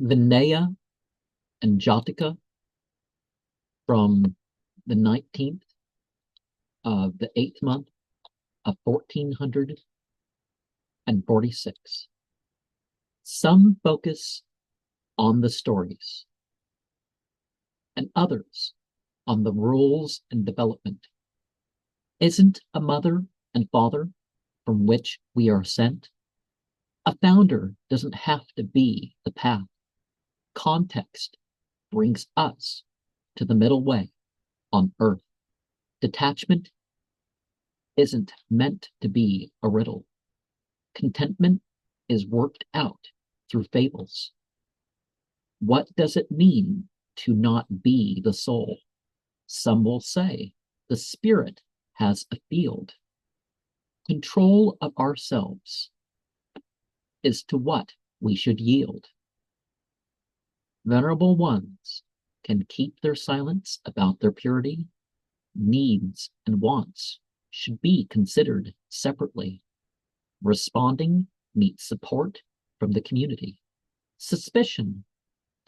Vinaya and Jataka from the 19th of the 8th month of 1446. Some focus on the stories, and others on the rules and development. Isn't a mother and father from which we are sent? A founder doesn't have to be the path. Context brings us to the middle way on earth. Detachment isn't meant to be a riddle. Contentment is worked out through fables. What does it mean to not be the soul? Some will say the spirit has a field. Control of ourselves is to what we should yield. Venerable ones can keep their silence about their purity. Needs and wants should be considered separately. Responding meets support from the community. Suspicion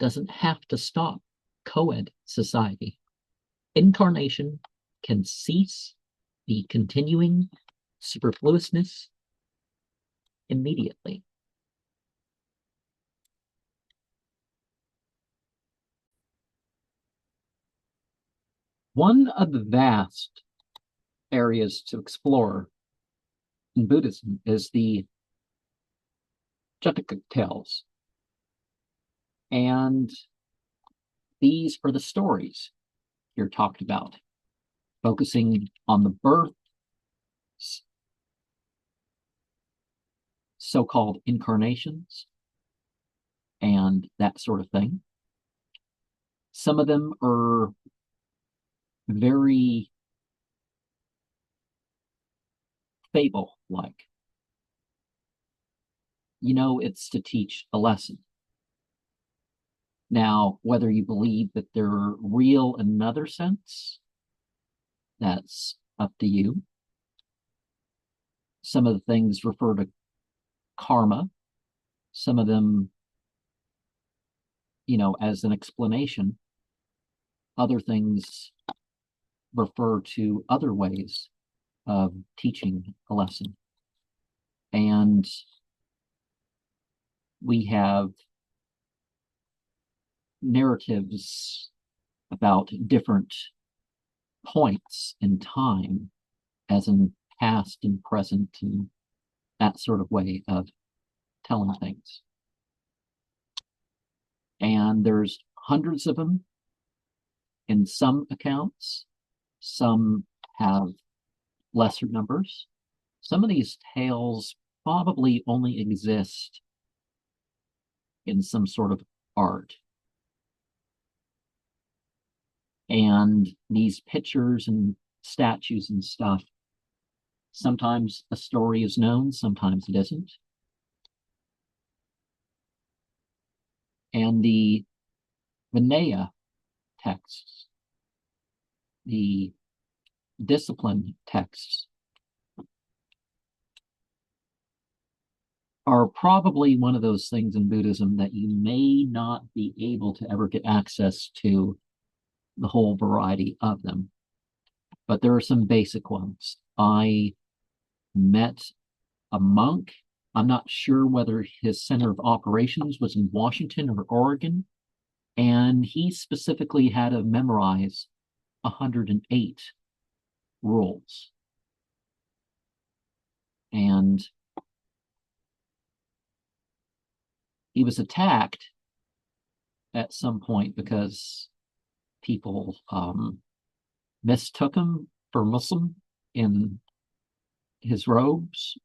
doesn't have to stop co-ed society. Incarnation can cease the continuing superfluousness immediately. One of the vast areas to explore in Buddhism is the Jataka tales. And these are the stories here talked about, focusing on the birth, so-called incarnations, and that sort of thing. Some of them are very fable-like. It's to teach a lesson. Now, whether you believe that they're real in another sense, that's up to you. Some of the things refer to karma. Some of them, as an explanation. Other things refer to other ways of teaching a lesson. And we have narratives about different points in time, as in past and present, and that sort of way of telling things. And there's hundreds of them in some accounts. Some have lesser numbers. Some of these tales probably only exist in some sort of art. And these pictures and statues and stuff, sometimes a story is known, sometimes it isn't. And the Vinaya texts, the discipline texts, are probably one of those things in Buddhism that you may not be able to ever get access to the whole variety of them. But there are some basic ones. I met a monk. I'm not sure whether his center of operations was in Washington or Oregon, and he specifically had to memorize 108 rules. And he was attacked at some point because people mistook him for Muslim in his robes.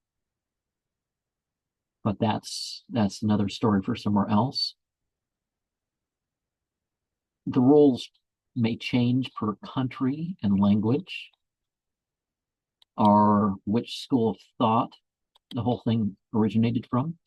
But that's another story for somewhere else. The rules may change per country and language, or which school of thought the whole thing originated from.